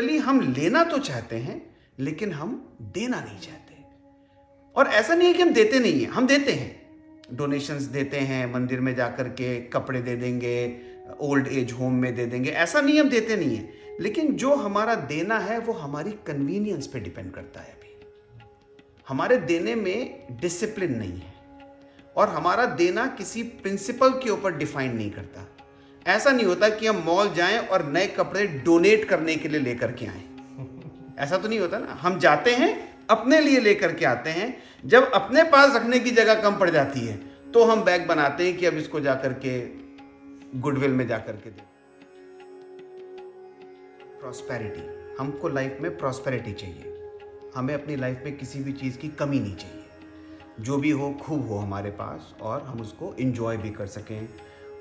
Actually हम लेना तो चाहते हैं लेकिन हम देना नहीं चाहते। और ऐसा नहीं है कि हम देते नहीं हैं, हम देते हैं। डोनेशंस देते हैं, मंदिर में जाकर के कपड़े दे देंगे, ओल्ड एज होम में दे देंगे, ऐसा नहीं हम देते नहीं हैं। लेकिन जो हमारा देना है वो हमारी कन्वीनियंस पे डिपेंड करता है। अभी हमारे देने में डिसिप्लिन नहीं है और हमारा देना किसी प्रिंसिपल के ऊपर डिफाइन नहीं करता। ऐसा नहीं होता कि हम मॉल जाएं और नए कपड़े डोनेट करने के लिए लेकर के आएं। ऐसा तो नहीं होता ना। हम जाते हैं, अपने लिए लेकर के आते हैं। जब अपने पास रखने की जगह कम पड़ जाती है तो हम बैग बनाते हैं कि अब इसको जाकर के गुडविल में जाकर के दे। प्रॉस्पेरिटी, हमको लाइफ में प्रॉस्पेरिटी चाहिए। हमें अपनी लाइफ में किसी भी चीज़ की कमी नहीं चाहिए। जो भी हो खूब हो हमारे पास और हम उसको एंजॉय भी कर सकें।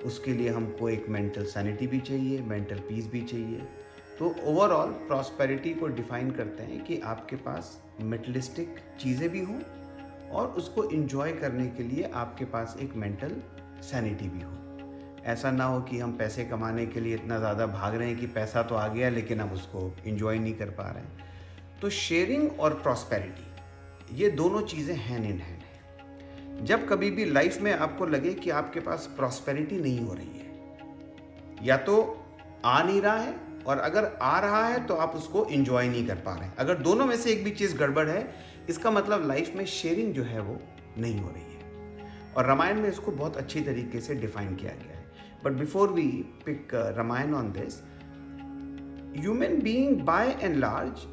उसके लिए हमको एक मेंटल सैनिटी भी चाहिए, मेंटल पीस भी चाहिए। तो ओवरऑल प्रॉस्पेरिटी को डिफाइन करते हैं कि आपके पास मेटलिस्टिक चीज़ें भी हों और उसको एंजॉय करने के लिए आपके पास एक मेंटल सैनिटी भी हो। ऐसा ना हो कि हम पैसे कमाने के लिए इतना ज़्यादा भाग रहे हैं कि पैसा तो आ गया लेकिन हम उसको एंजॉय नहीं कर पा रहे हैं। तो शेयरिंग और प्रॉस्पेरिटी ये दोनों चीज़ें हैंड इन हैंड हैं। जब कभी भी लाइफ में आपको लगे कि आपके पास प्रॉस्पेरिटी नहीं हो रही है या तो आ नहीं रहा है, और अगर आ रहा है तो आप उसको एंजॉय नहीं कर पा रहे हैं, अगर दोनों में से एक भी चीज़ गड़बड़ है, इसका मतलब लाइफ में शेयरिंग जो है वो नहीं हो रही है। और रामायण में इसको बहुत अच्छी तरीके से डिफाइन किया गया है। But before we pick Ramayan on this, human being by and large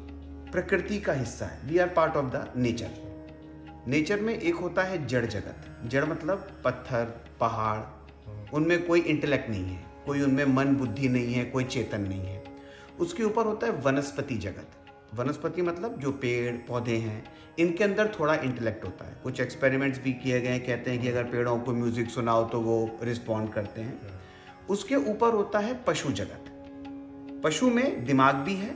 प्रकृति का हिस्सा है। We are part of the nature. Nature में एक होता है जड़ जगत। जड़ मतलब पत्थर, पहाड़, उनमें कोई इंटेलेक्ट नहीं है, कोई उनमें मन बुद्धि नहीं है, कोई चेतन नहीं है। उसके ऊपर होता है वनस्पति जगत। वनस्पति मतलब जो पेड़ पौधे हैं, इनके अंदर थोड़ा इंटेलेक्ट होता है। कुछ एक्सपेरिमेंट्स भी किए गए हैं, कहते हैं कि अगर पेड़ों को म्यूजिक सुनाओ तो वो रिस्पॉन्ड करते हैं। उसके ऊपर होता है पशु जगत। पशु में दिमाग भी है,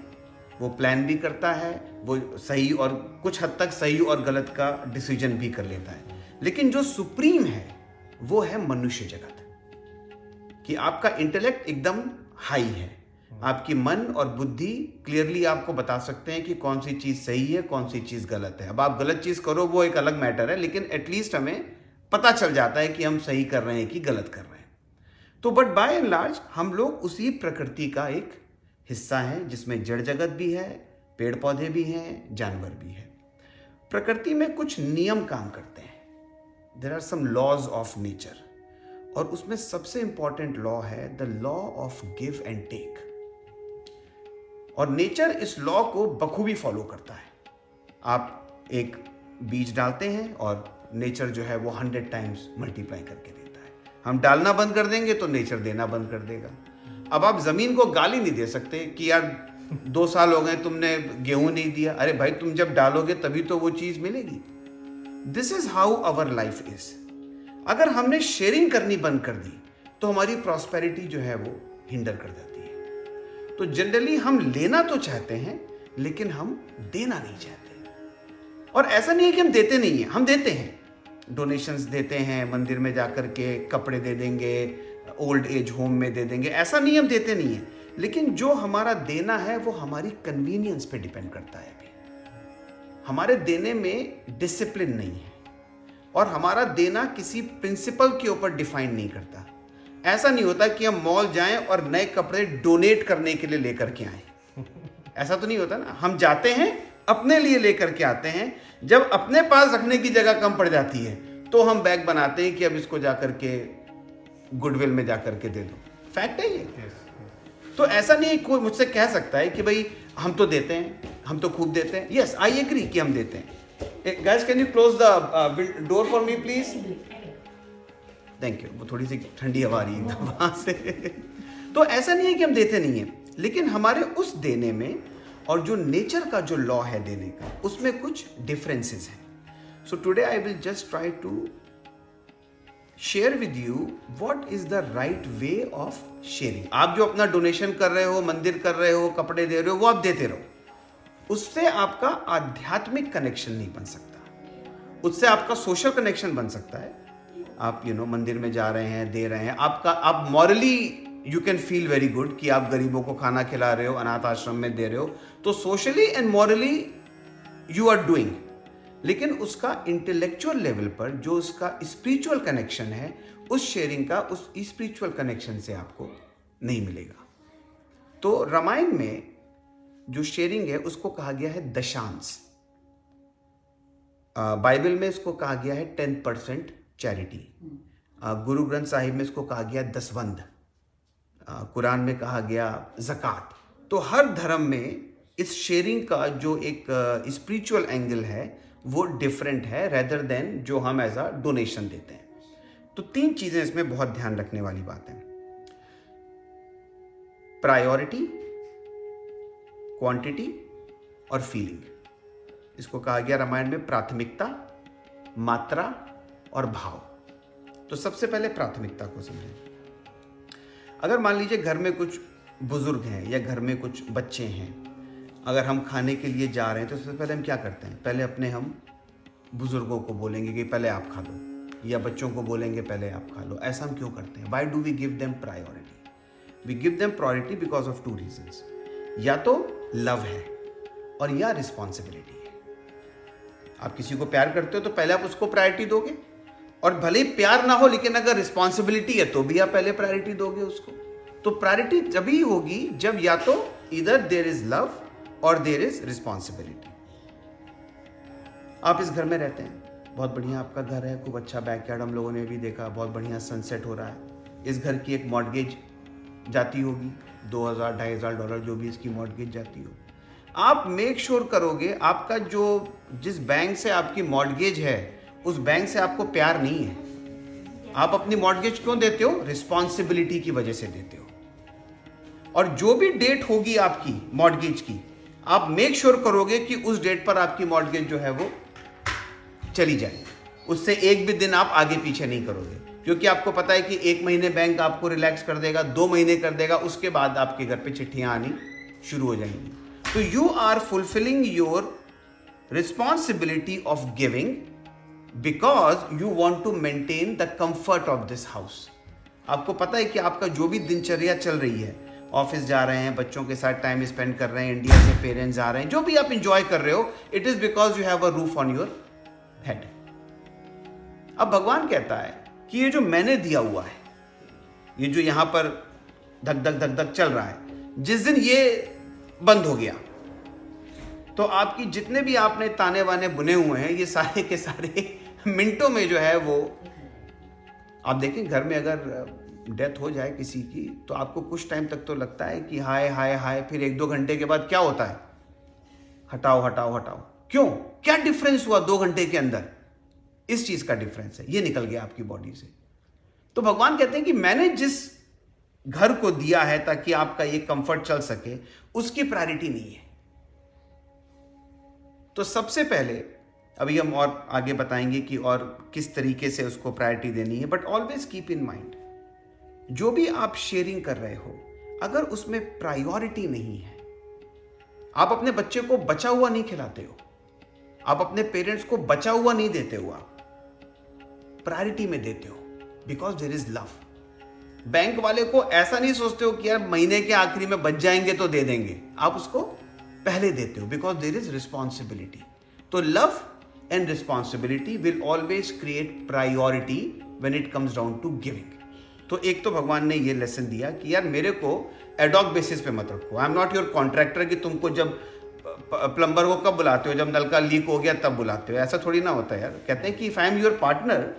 वो प्लान भी करता है, वो सही और कुछ हद तक सही और गलत का डिसीजन भी कर लेता है। लेकिन जो सुप्रीम है वो है मनुष्य जगत, कि आपका इंटेलेक्ट एकदम हाई है, आपकी मन और बुद्धि क्लियरली आपको बता सकते हैं कि कौन सी चीज़ सही है, कौन सी चीज़ गलत है। अब आप गलत चीज़ करो वो एक अलग मैटर है, लेकिन एटलीस्ट हमें पता चल जाता है कि हम सही कर रहे हैं कि गलत कर रहे हैं। तो बट बाय एंड लार्ज हम लोग उसी प्रकृति का एक हिस्सा हैं, जिसमें जड़ जगत भी है, पेड़ पौधे भी हैं, जानवर भी है। प्रकृति में कुछ नियम काम करते हैं। There are some laws of nature, और उसमें सबसे इंपॉर्टेंट लॉ है the law of give and take. और नेचर इस लॉ को बखूबी फॉलो करता है। आप एक बीज डालते हैं और नेचर जो है वो 100 टाइम्स मल्टीप्लाई करके देता है। हम डालना बंद कर देंगे तो नेचर देना बंद कर देगा। अब आप जमीन को गाली नहीं दे सकते कि यार 2 साल हो गए तुमने गेहूं नहीं दिया। अरे भाई, तुम जब डालोगे तभी तो वो चीज मिलेगी। This is how our life is. अगर हमने शेयरिंग करनी बंद कर दी तो हमारी प्रॉस्पेरिटी जो है वो हिंडर कर जाती है। तो जनरली हम लेना तो चाहते हैं लेकिन हम देना नहीं चाहते। और ऐसा नहीं है कि हम देते नहीं हैं, हम देते हैं। डोनेशंस देते हैं, मंदिर में जाकर के कपड़े दे देंगे, ओल्ड एज होम में दे देंगे, ऐसा नहीं हम देते नहीं हैं। लेकिन जो हमारा देना है वो हमारी कन्वीनियंस पे डिपेंड करता है। अभी हमारे देने में डिसिप्लिन नहीं है और हमारा देना किसी प्रिंसिपल के ऊपर डिफाइन नहीं करता। ऐसा नहीं होता कि हम मॉल जाएं और नए कपड़े डोनेट करने के लिए लेकर के आएं। ऐसा तो नहीं होता ना। हम जाते हैं, अपने लिए लेकर के आते हैं। जब अपने पास रखने की जगह कम पड़ जाती है तो हम बैग बनाते हैं कि अब इसको जाकर के गुडविल में जाकर के दे दो। फैक्ट है ये। तो ऐसा नहीं कोई मुझसे कह सकता है कि भाई हम तो देते हैं, हम तो खूब देते हैं। यस, आई एग्री कि हम देते हैं। Guys, can you close the door for me please? Thank you. वो थोड़ी सी ठंडी हवा आ रही है वहां से। तो ऐसा नहीं है कि हम देते नहीं हैं, लेकिन हमारे उस देने में और जो नेचर का जो लॉ है देने का, उसमें कुछ डिफरेंसेस हैं। So today I will just try to share with you what is the right way of sharing. आप जो अपना डोनेशन कर रहे हो, मंदिर कर रहे हो, कपड़े दे रहे हो, वो आप देते रहो। उससे आपका आध्यात्मिक कनेक्शन नहीं बन सकता, उससे आपका सोशल कनेक्शन बन सकता है। आप मंदिर में जा रहे हैं, दे रहे हैं, आप morally you can feel very good कि आप गरीबों को खाना खिला रहे हो, अनाथ आश्रम में दे रहे हो, तो socially and morally you are doing. लेकिन उसका इंटेलेक्चुअल लेवल पर जो उसका स्पिरिचुअल कनेक्शन है, उस शेयरिंग का उस स्पिरिचुअल कनेक्शन से आपको नहीं मिलेगा। तो रामायण में जो शेयरिंग है उसको कहा गया है दशांश। बाइबल में इसको कहा गया है 10% चैरिटी। गुरु ग्रंथ साहिब में इसको कहा गया दसवंध। कुरान में कहा गया ज़कात। तो हर धर्म में इस शेयरिंग का जो एक स्पिरिचुअल एंगल है वो डिफरेंट है रेदर देन जो हम एज अ डोनेशन देते हैं। तो 3 चीजें इसमें बहुत ध्यान रखने वाली बात है। प्रायोरिटी, क्वांटिटी और फीलिंग। इसको कहा गया रामायण में प्राथमिकता, मात्रा और भाव। तो सबसे पहले प्राथमिकता को समझें। अगर मान लीजिए घर में कुछ बुजुर्ग हैं या घर में कुछ बच्चे हैं, अगर हम खाने के लिए जा रहे हैं तो सबसे पहले हम क्या करते हैं? पहले अपने हम बुजुर्गों को बोलेंगे कि पहले आप खा लो, या बच्चों को बोलेंगे पहले आप खा लो। ऐसा हम क्यों करते हैं? Why do we give them priority? We give them priority because of 2 reasons. या तो लव है और या रिस्पॉन्सिबिलिटी है। आप किसी को प्यार करते हो तो पहले आप उसको प्रायोरिटी दोगे, और भले ही प्यार ना हो लेकिन अगर रिस्पॉन्सिबिलिटी है तो भी आप पहले प्रायोरिटी दोगे उसको। तो प्रायोरिटी जब ही होगी जब या तो इधर देयर इज लव और देयर इज रिस्पॉन्सिबिलिटी। आप इस घर में रहते हैं, बहुत बढ़िया आपका घर है, खूब अच्छा बैकयार्ड हम लोगों ने भी देखा, बहुत बढ़िया सनसेट हो रहा है। इस घर की एक मॉर्गेज जाती होगी, $2,000-$2,500 जो भी इसकी मॉर्गेज जाती हो। आप मेक श्योर करोगे आपका जो जिस बैंक से आपकी मॉर्गेज है उस बैंक से आपको प्यार नहीं है। आप अपनी मॉर्गेज क्यों देते हो? रिस्पॉन्सिबिलिटी की वजह से देते हो। और जो भी डेट होगी आपकी मॉर्गेज की, आप मेक श्योर करोगे कि उस डेट पर आपकी मॉर्गेज जो है वो चली जाए। उससे एक भी दिन आप आगे पीछे नहीं करोगे, क्योंकि आपको पता है कि 1 महीने बैंक आपको रिलैक्स कर देगा, 2 महीने कर देगा, उसके बाद आपके घर पे चिट्ठियां आनी शुरू हो जाएंगी। तो you are fulfilling your responsibility of giving because you want to maintain the comfort of this house. आपको पता है कि आपका जो भी दिनचर्या चल रही है, ऑफिस जा रहे हैं, बच्चों के साथ टाइम स्पेंड कर रहे हैं, इंडिया से पेरेंट्स आ रहे हैं, जो भी आप इंजॉय कर रहे हो, it is because you have a roof on your head. अब भगवान कहता है कि ये जो मैंने दिया हुआ है, ये जो यहां पर धक धक धक धक चल रहा है, जिस दिन ये बंद हो गया तो आपकी जितने भी आपने ताने वाने बुने हुए हैं ये सारे के सारे मिनटों में जो है वो, आप देखें घर में अगर डेथ हो जाए किसी की तो आपको कुछ टाइम तक तो लगता है कि हाय हाय हाय, फिर 1-2 घंटे के बाद क्या होता है? हटाओ हटाओ हटाओ। क्यों? क्या डिफरेंस हुआ 2 घंटे के अंदर? इस चीज का डिफरेंस है, ये निकल गया आपकी बॉडी से। तो भगवान कहते हैं कि मैंने जिस घर को दिया है ताकि आपका ये कंफर्ट चल सके, उसकी प्रायोरिटी नहीं है। तो सबसे पहले अभी हम और आगे बताएंगे कि और किस तरीके से उसको प्रायोरिटी देनी है, but always keep in mind जो भी आप शेयरिंग कर रहे हो, अगर उसमें प्रायोरिटी नहीं है, आप अपने बच्चे को बचा हुआ नहीं खिलाते हो, आप अपने पेरेंट्स को बचा हुआ नहीं देते हो, आप प्रायोरिटी में देते हो because there is love. Bank वाले को ऐसा नहीं सोचते हो कि यार महीने के आखिरी में बच जाएंगे तो दे देंगे, आप उसको पहले देते हो बिकॉज देयर इज रिस्पॉन्सिबिलिटी। तो love and responsibility will always create priority when it comes down to giving. तो एक तो भगवान ने ये लेसन दिया कि यार मेरे को एडॉक बेसिस पे मत रखो। I am not your contractor कि तुमको जब प्लम्बर को कब बुलाते हो, जब नल का लीक हो गया तब बुलाते हो, ऐसा थोड़ी ना होता है यार। कहते हैं कि if I am your partner,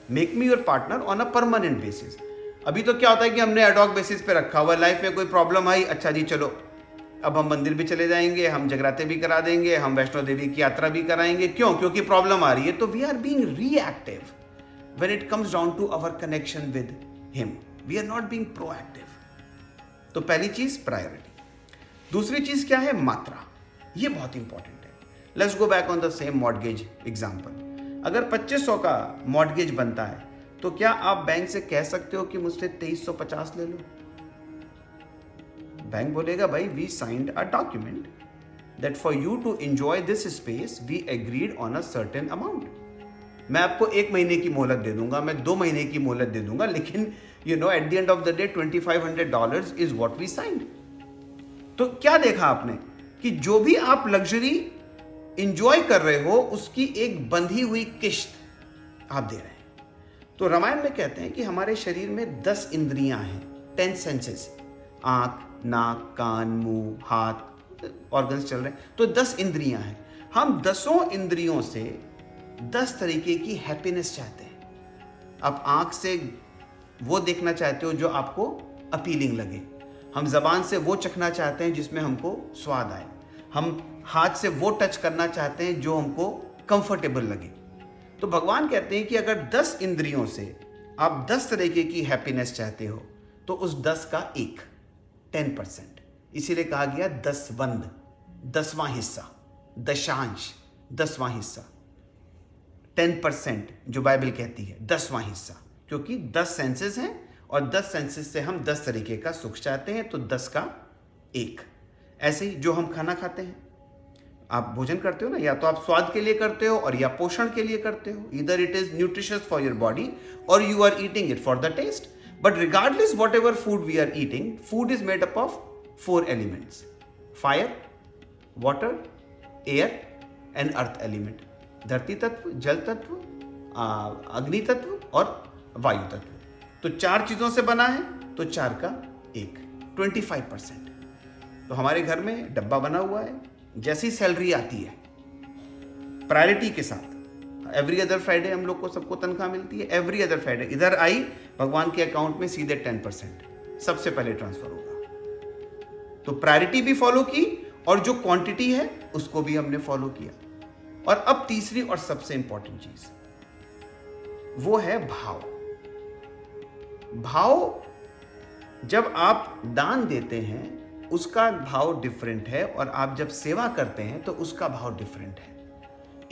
make me your partner on a permanent basis. अभी तो क्या होता है कि हमने एडॉक बेसिस पे रखा हुआ, लाइफ में कोई प्रॉब्लम आई, अच्छा जी चलो अब हम मंदिर भी चले जाएंगे, हम जगराते भी करा देंगे, हम वैष्णो देवी की यात्रा भी कराएंगे। क्यों? क्योंकि प्रॉब्लम आ रही है। तो we are being reactive when it comes down to our connection with him, we are not being proactive. तो पहली चीज प्रायोरिटी। दूसरी चीज क्या है? मात्रा। ये बहुत इंपॉर्टेंट है। Let's go back on the same mortgage example. अगर 2500 का मॉर्गेज बनता है तो क्या आप बैंक से कह सकते हो कि मुझसे 2350 ले लो? बैंक बोलेगा भाई we signed a document that for you to enjoy this space we agreed on a certain amount. मैं आपको 1 महीने की मोहलत दे दूंगा, मैं 2 महीने की मोहलत दे दूंगा, लेकिन at the end of the day $2,500 is what we signed. तो क्या देखा आपने कि जो भी आप लग्जरी इंजॉय कर रहे हो उसकी एक बंधी हुई किश्त आप दे रहे हैं। तो रामायण में कहते हैं कि हमारे शरीर में 10 इंद्रियां हैं, 10 सेंसेस, आंख, नाक, कान, मुंह, हाथ, ऑर्गन्स चल रहे हैं, तो 10 इंद्रियां हैं। हम 10 इंद्रियों से 10 तरीके की हैप्पीनेस चाहते हैं। आप आंख से वो देखना चाहते हो जो आपको अपीलिंग लगे, हम जबान से वो चखना चाहते हैं जिसमें हमको स्वाद आए, हम हाथ से वो टच करना चाहते हैं जो हमको कंफर्टेबल लगे। तो भगवान कहते हैं कि अगर 10 इंद्रियों से आप 10 तरीके की हैप्पीनेस चाहते हो तो उस 10 का 10%, इसीलिए कहा गया 10 10वां हिस्सा, दशांश 10वां हिस्सा, 10% जो बाइबल कहती है 10वां हिस्सा, क्योंकि 10 सेंसेस हैं और 10 सेंसेस से हम 10 तरीके का सुख चाहते हैं, तो 10 का 1। ऐसे ही जो हम खाना खाते हैं, आप भोजन करते हो ना, या तो आप स्वाद के लिए करते हो और या पोषण के लिए करते हो। Either it is nutritious for your body और you are eating it for the taste. But regardless whatever food we are eating, food is made up of 4 elements: fire, water, air and earth element. धरती तत्व, जल तत्व, अग्नि तत्व और वायु तत्व। तो 4 चीजों से बना है, तो 4 का 1, 25%। तो हमारे घर में डब्बा बना हुआ है, जैसी सैलरी आती है प्रायोरिटी के साथ, एवरी अदर फ्राइडे हम लोग को सबको तनख्वाह मिलती है, एवरी अदर फ्राइडे इधर आई, भगवान के अकाउंट में सीधे 10% सबसे पहले ट्रांसफर होगा। तो प्रायोरिटी भी फॉलो की और जो क्वांटिटी है उसको भी हमने फॉलो किया। और अब तीसरी और सबसे इंपॉर्टेंट चीज वो है भाव। भाव जब आप दान देते हैं उसका भाव डिफरेंट है, और आप जब सेवा करते हैं तो उसका भाव डिफरेंट है।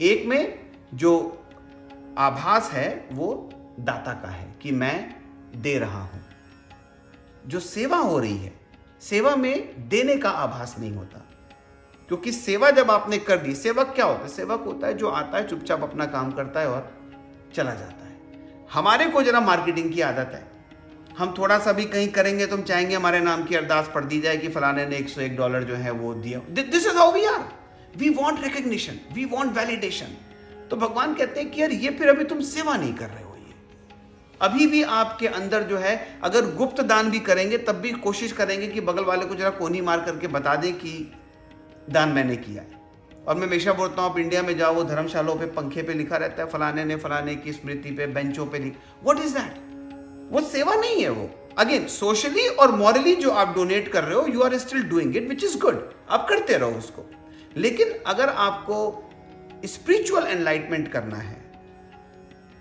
एक में जो आभास है वो दाता का है कि मैं दे रहा हूं। जो सेवा हो रही है, सेवा में देने का आभास नहीं होता, क्योंकि सेवा जब आपने कर दी, सेवक क्या होता है? सेवक होता है जो आता है, चुपचाप अपना काम करता है और चला जाता है। हमारे को जरा मार्केटिंग की आदत है, हम थोड़ा सा भी कहीं करेंगे तो हम चाहेंगे हमारे नाम की अरदास पढ़ दी जाए कि फलाने ने $101 जो है वो दिया। This is how we are, we want recognition, we want validation. तो भगवान कहते हैं कि यार ये फिर अभी तुम सेवा नहीं कर रहे हो, ये अभी भी आपके अंदर जो है, अगर गुप्त दान भी करेंगे तब भी कोशिश करेंगे कि बगल वाले को जरा कोनी मार करके बता दें कि दान मैंने किया है। और मैं हमेशा बोलता हूँ, आप इंडिया में जाओ, वो धर्मशालों पे पंखे पे लिखा रहता है फलाने ने फलाने की स्मृति पे बेंचों पे व्हाट इज दैट? वो सेवा नहीं है। वो अगेन सोशली और मॉरली जो आप डोनेट कर रहे हो, you are still doing it, which is good, आप करते रहो उसको। लेकिन अगर आपको स्पिरिचुअल एनलाइटमेंट करना है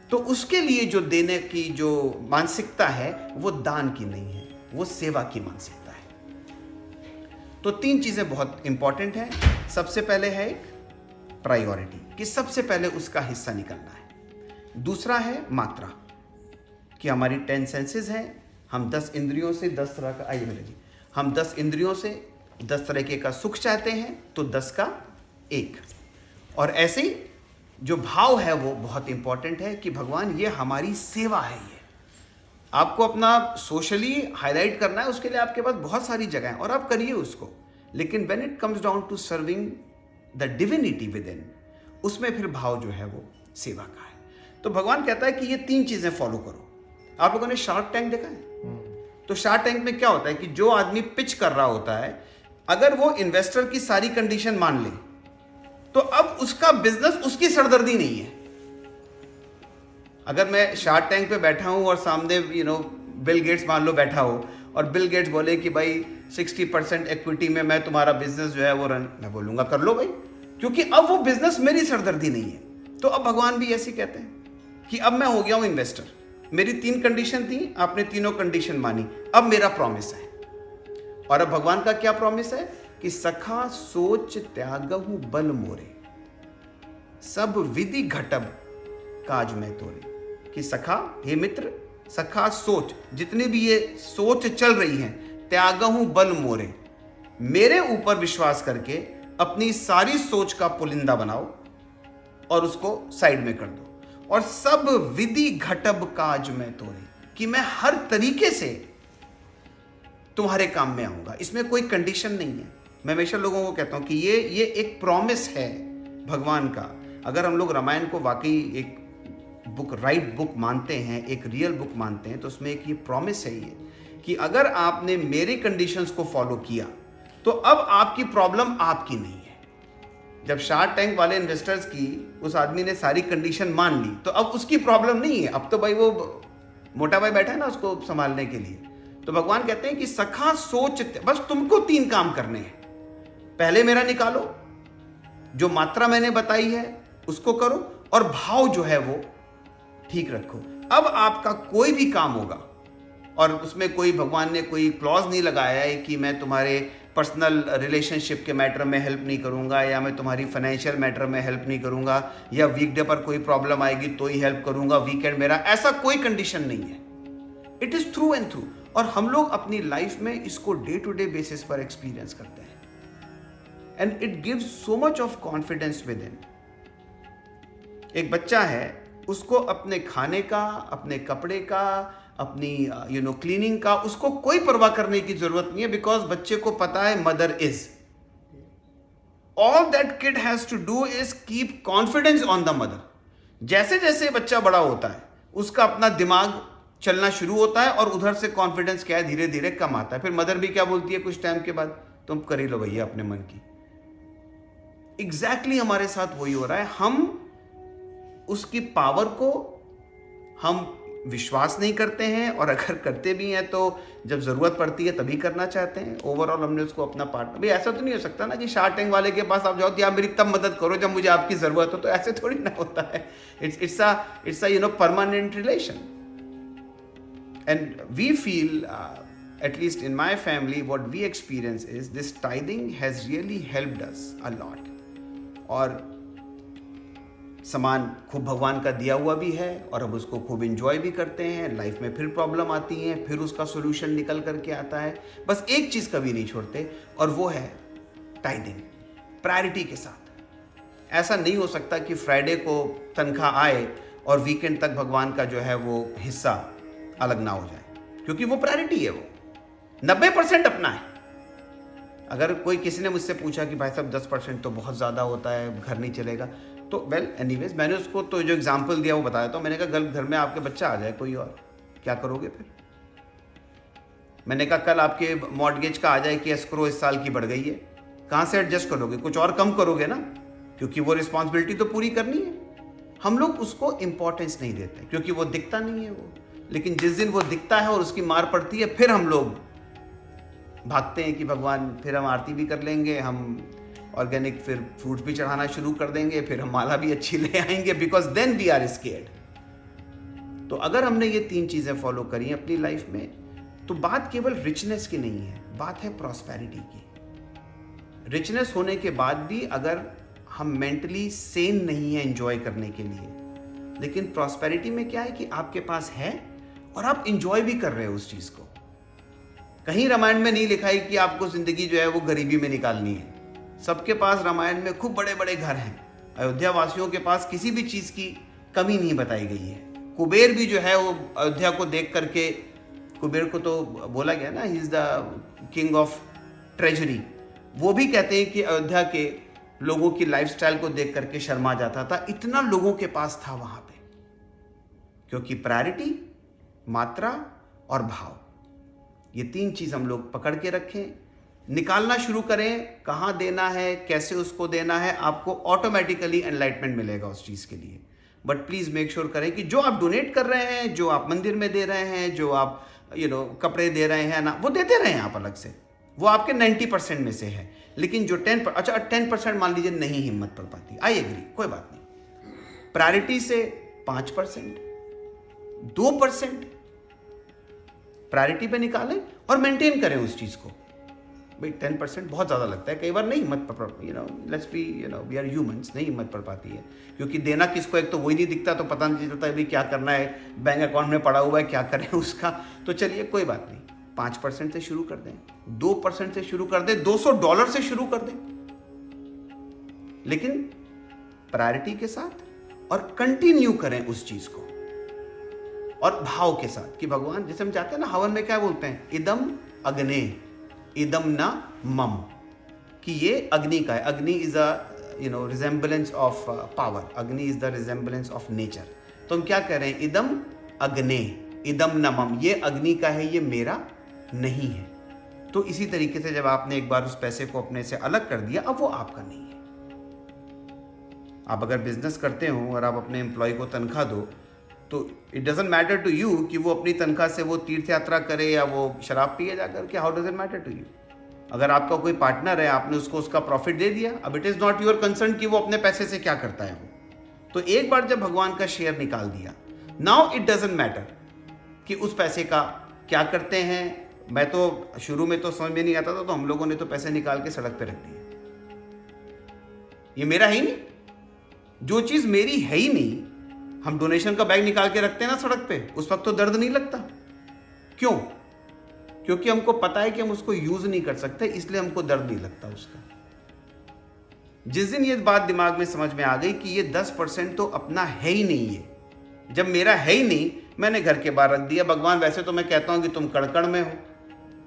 तो उसके लिए जो देने की जो मानसिकता है वो दान की नहीं है, वो सेवा की मानसिकता है। तो 3 चीजें बहुत इंपॉर्टेंट हैं। सबसे पहले है एक प्रायोरिटी कि सबसे पहले उसका हिस्सा निकलना है। दूसरा है मात्रा कि हमारी 10 सेंसेस हैं, हम 10 इंद्रियों से 10 तरह का, आइए मेरे जी, हम 10 इंद्रियों से 10 तरीके का सुख चाहते हैं, तो 10 का 1। और ऐसे ही जो भाव है वो बहुत इंपॉर्टेंट है कि भगवान ये हमारी सेवा है। ये आपको अपना सोशली हाईलाइट करना है, उसके लिए आपके पास बहुत सारी जगह है और आप करिए उसको, लेकिन when it comes down to serving the divinity within इन, उसमें फिर भाव जो है वो सेवा का है। तो भगवान कहता है कि ये 3 चीजें फॉलो करो। आप लोगों ने शार्क टैंक देखा है? तो शार्क टैंक में क्या होता है कि जो आदमी पिच कर रहा होता है, अगर वो इन्वेस्टर की सारी कंडीशन मान ले तो अब उसका बिजनेस, उसकी सरदर्दी नहीं है। अगर मैं शार्क टैंक पे बैठा हूं और सामने बिल गेट्स मान लो बैठा हो और बिल गेट्स बोले कि भाई 60% इक्विटी में मैं तुम्हारा बिजनेस जो है वो रन, मैं बोलूंगा कर लो भाई, क्योंकि अब वो बिजनेस मेरी सरदर्दी नहीं है। तो अब भगवान भी ऐसे कहते हैं कि अब मैं हो गया हूं इन्वेस्टर, मेरी 3 कंडीशन थी, आपने तीनों कंडीशन मानी, अब मेरा प्रॉमिस है। और अब भगवान का क्या प्रॉमिस है कि सखा सोच त्यागहु बल मोरे, सब विधि घटब काज में तोरे। कि सखा, हे मित्र, सखा सोच, जितनी भी ये सोच चल रही है, त्यागहु बल मोरे, मेरे ऊपर विश्वास करके अपनी सारी सोच का पुलिंदा बनाओ और उसको साइड में कर दो, और सब विधि घटब काज में तोरे, कि मैं हर तरीके से तुम्हारे काम में आऊंगा। इसमें कोई कंडीशन नहीं है। मैं हमेशा लोगों को कहता हूं कि ये एक प्रॉमिस है भगवान का। अगर हम लोग रामायण को वाकई एक राइट बुक मानते हैं, एक रियल बुक मानते हैं, तो उसमें एक ये प्रॉमिस है ये कि अगर आपने मेरे कंडीशंस को फॉलो किया तो अब आपकी प्रॉब्लम आपकी नहीं है। जब शार्क टैंक वाले इन्वेस्टर्स की उस आदमी ने सारी कंडीशन मान ली तो अब उसकी प्रॉब्लम नहीं है। अब तो भाई वो मोटा भाई बैठा है ना उसको संभालने के लिए। तो भगवान कहते हैं कि सखा सोच, बस तुमको 3 काम करने हैं। पहले मेरा निकालो, जो मात्रा मैंने बताई है उसको करो, और भाव जो है वो ठीक रखो। अब आपका कोई भी काम होगा, और उसमें कोई भगवान ने कोई क्लॉज नहीं लगाया है कि मैं तुम्हारे पर्सनल रिलेशनशिप के मैटर में हेल्प नहीं करूंगा, या मैं तुम्हारी फाइनेंशियल मैटर में हेल्प नहीं करूंगा, या वीकडे पर कोई प्रॉब्लम आएगी तो ही हेल्प करूंगा, वीकेंड मेरा, ऐसा कोई कंडीशन नहीं है। It is through and through. और हम लोग अपनी लाइफ में इसको डे टू डे बेसिस पर एक्सपीरियंस करते हैं, and it gives so much of confidence with in. एक बच्चा है, उसको अपने खाने का, अपने कपड़े का, अपनी क्लीनिंग का, उसको कोई परवाह करने की जरूरत नहीं है, बिकॉज बच्चे को पता है mother is. All that kid has to do is keep confidence on the mother. जैसे जैसे बच्चा बड़ा होता है उसका अपना दिमाग चलना शुरू होता है, और उधर से कॉन्फिडेंस क्या है धीरे धीरे कम आता है। फिर मदर भी क्या बोलती है कुछ टाइम के बाद, तुम कर ही लो भैया अपने मन की। एग्जैक्टली हमारे साथ वही हो रहा है। हम उसकी पावर को हम विश्वास नहीं करते हैं, और अगर करते भी हैं तो जब जरूरत पड़ती है तभी करना चाहते हैं। ओवरऑल हमने उसको अपना पार्टनर, भाई ऐसा तो नहीं हो सकता ना कि शार्क टैंक वाले के पास आप जाओ तो आप मेरी तब मदद करो जब मुझे आपकी जरूरत हो, तो ऐसे थोड़ी ना होता है। It's a permanent relation. And we feel, at least in my family, what we experience is this tithing has really helped us a lot. और सामान खूब भगवान का दिया हुआ भी है, और हम उसको खूब एंजॉय भी करते हैं। लाइफ में फिर प्रॉब्लम आती है, फिर उसका सोल्यूशन निकल करके आता है। बस एक चीज़ कभी नहीं छोड़ते, और वो है टाइथिंग, प्रायोरिटी के साथ। ऐसा नहीं हो सकता कि फ्राइडे को तनख्वाह आए और वीकेंड तक भगवान का जो है वो हिस्सा अलग ना हो जाए, क्योंकि वो प्रायोरिटी है। वो 90% अपना है। अगर कोई किसी ने मुझसे पूछा कि भाई साहब 10% तो बहुत ज़्यादा होता है, घर नहीं चलेगा, तो वेल एनीवेज मैंने उसको तो जो एग्जांपल दिया वो बताया। तो मैंने कहा घर में आपके बच्चा आ जाए कोई और, क्या करोगे फिर? मैंने कहा कल आपके मॉर्टगेज का आ जाए कि एस्क्रो इस साल की बढ़ गई है, कहाँ से एडजस्ट करोगे? कुछ और कम करोगे ना, क्योंकि वो रिस्पॉन्सिबिलिटी तो पूरी करनी है। हम लोग उसको इम्पोर्टेंस नहीं देते क्योंकि वो दिखता नहीं है वो। लेकिन जिस दिन वो दिखता है और उसकी मार पड़ती है, फिर हम लोग भागते हैं कि भगवान, फिर हम आरती भी कर लेंगे, हम ऑर्गेनिक फिर फ्रूट्स भी चढ़ाना शुरू कर देंगे, फिर हम माला भी अच्छी ले आएंगे, because then we are scared. तो अगर हमने ये 3 चीज़ें फॉलो करी अपनी लाइफ में, तो बात केवल रिचनेस की नहीं है, बात है प्रॉस्पेरिटी की। रिचनेस होने के बाद भी अगर हम मेंटली सेन नहीं है एंजॉय करने के लिए, लेकिन प्रॉस्पेरिटी में क्या है कि आपके पास है और आप एंजॉय भी कर रहे हो उस चीज़ को। कहीं रामायण में नहीं लिखा है कि आपको जिंदगी जो है वो गरीबी में निकालनी है। सबके पास रामायण में खूब बड़े बड़े घर हैं। अयोध्या वासियों के पास किसी भी चीज़ की कमी नहीं बताई गई है। कुबेर भी जो है वो अयोध्या को देख करके, कुबेर को तो बोला गया ना, he is the king of treasury. वो भी कहते हैं कि अयोध्या के लोगों की लाइफस्टाइल को देख करके शर्मा जाता था, इतना लोगों के पास था वहां पे। क्योंकि प्रायोरिटी, मात्रा और भाव, ये 3 चीज हम लोग पकड़ के रखें, निकालना शुरू करें, कहां देना है, कैसे उसको देना है, आपको ऑटोमेटिकली एनलाइटमेंट मिलेगा उस चीज के लिए। बट प्लीज मेक श्योर करें कि जो आप डोनेट कर रहे हैं, जो आप मंदिर में दे रहे हैं, जो आप कपड़े दे रहे हैं ना, वो देते रहे आप अलग से, वो आपके 90% में से है। लेकिन जो 10% मान लीजिए नहीं हिम्मत पड़ पाती, आई एग्री, कोई बात नहीं, प्रायोरिटी से 5%, 2% प्रायोरिटी पे निकालें और मेंटेन करें उस चीज को। भाई 10% बहुत ज़्यादा लगता है कई बार, नहीं हिम्मत let's be we are humans, नहीं हिम्मत पड़ पाती है, क्योंकि देना किसको, एक तो वही नहीं दिखता, तो पता नहीं चलता भाई क्या करना है, बैंक अकाउंट में पड़ा हुआ है, क्या करें उसका। तो चलिए कोई बात नहीं, 5% से शुरू कर दें, 2% से शुरू कर दें, $200 से शुरू कर दें, लेकिन प्रायोरिटी के साथ, और कंटिन्यू करें उस चीज को। और भाव के साथ कि भगवान, जैसे हम चाहते हैं ना, हवन में क्या बोलते हैं, इदम अग्ने इदम न मम, कि ये अग्नि का है। Agni is a resemblance of power, agni is the resemblance of nature. तो हम क्या कह रहे हैं, इदम अग्ने इदम न मम, ये अग्नि का है, ये मेरा नहीं है। तो इसी तरीके से जब आपने एक बार उस पैसे को अपने से अलग कर दिया, अब वो आपका नहीं है। आप अगर बिजनेस करते हो और आप अपने एम्प्लॉय को तनख्वाह दो, तो it doesn't matter to you कि वो अपनी तनख्वाह से वो तीर्थ यात्रा करे या वो शराब पिए जाकर के, how does it matter to you. अगर आपका कोई पार्टनर है, आपने उसको उसका प्रॉफिट दे दिया, अब it is not your concern कि वो अपने पैसे से क्या करता है वो। तो एक बार जब भगवान का शेयर निकाल दिया, नाउ इट डजंट मैटर कि उस पैसे का क्या करते हैं। मैं तो शुरू में तो समझ में नहीं आता था, तो हम लोगों ने तो पैसे निकाल के सड़क पे रख दिए। ये मेरा है ही नहीं, जो चीज मेरी है ही नहीं, हम डोनेशन का बैग निकाल के रखते हैं ना सड़क पे, उस वक्त तो दर्द नहीं लगता। क्यों? क्योंकि हमको पता है कि हम उसको यूज नहीं कर सकते, इसलिए हमको दर्द नहीं लगता उसका। जिस दिन ये बात दिमाग में समझ में आ गई कि ये 10% तो अपना है ही नहीं है, जब मेरा है ही नहीं, मैंने घर के बाहर रख दिया। भगवान, वैसे तो मैं कहता हूं कि तुम कड़कड़ में हो,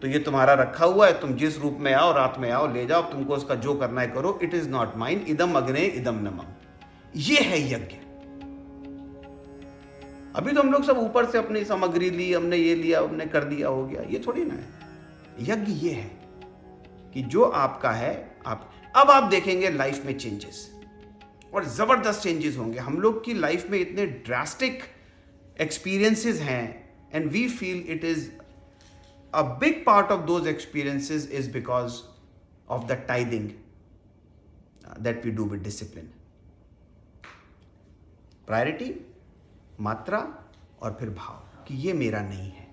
तो ये तुम्हारा रखा हुआ है, तुम जिस रूप में आओ, रात में आओ, ले जाओ, तुमको उसका जो करना है करो। इट इज नॉट माइन, इदम अग्ने इदम नमः, ये है यज्ञ। अभी तो हम लोग सब ऊपर से अपनी सामग्री ली, हमने ये लिया, हमने कर दिया, हो गया, ये थोड़ी ना है। यज्ञ ये है कि जो आपका है, अब आप देखेंगे लाइफ में चेंजेस, और जबरदस्त चेंजेस होंगे। हम लोग की लाइफ में इतने ड्रास्टिक एक्सपीरियंसेस हैं, and we feel it is a big part of those experiences is because of the tiding that we do with discipline. Priority, मात्रा और फिर भाव कि ये मेरा नहीं है,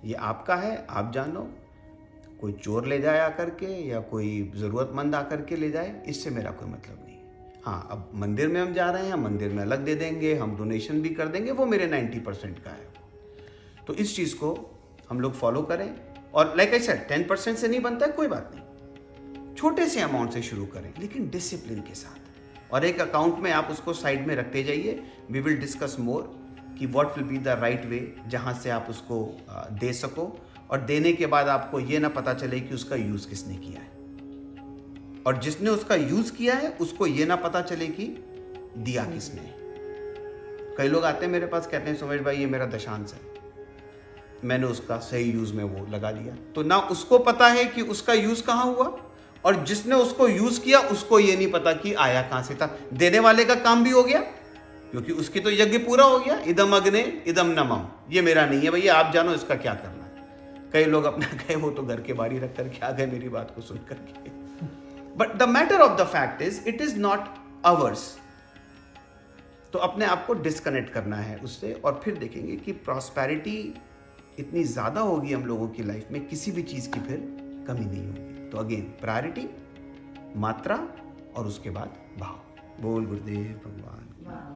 ये आपका है, आप जानो। कोई चोर ले जाए आकर के या कोई ज़रूरतमंद आकर के ले जाए, इससे मेरा कोई मतलब नहीं है। हाँ, अब मंदिर में हम जा रहे हैं, मंदिर में अलग दे देंगे, हम डोनेशन भी कर देंगे, वो मेरे 90% का है। तो इस चीज़ को हम लोग फॉलो करें। और लाइक आई सेड, 10% से नहीं बनता है, कोई बात नहीं, छोटे से अमाउंट से शुरू करें, लेकिन डिसिप्लिन के साथ। और एक अकाउंट में आप उसको साइड में रखते जाइए। वी विल डिस्कस मोर कि what will be the right वे जहाँ से आप उसको दे सको, और देने के बाद आपको ये ना पता चले कि उसका यूज़ किसने किया है, और जिसने उसका यूज़ किया है उसको ये ना पता चले कि दिया किसने। कई लोग आते हैं मेरे पास, कहते हैं सुमेश भाई ये मेरा दशांश है, मैंने उसका सही यूज़ में वो लगा दिया, तो ना उसको पता है कि उसका यूज़ कहाँ हुआ, और जिसने उसको यूज़ किया उसको ये नहीं पता कि आया कहाँ से था। देने वाले का काम भी हो गया, क्योंकि उसकी तो यज्ञ पूरा हो गया। इदम अग्ने इदम नमः, ये मेरा नहीं है भैया, आप जानो इसका क्या करना है। कई लोग अपना गए, वो तो घर के बाहर ही रख करके आ गए मेरी बात को सुन करके। But the matter of the fact is it is not ours. तो अपने आप को डिस्कनेक्ट करना है उससे, और फिर देखेंगे कि प्रॉस्पेरिटी इतनी ज़्यादा होगी हम लोगों की लाइफ में, किसी भी चीज़ की फिर कमी नहीं होगी। तो अगेन, प्रायोरिटी, मात्रा और उसके बाद भाव। बोल गुरुदेव भगवान।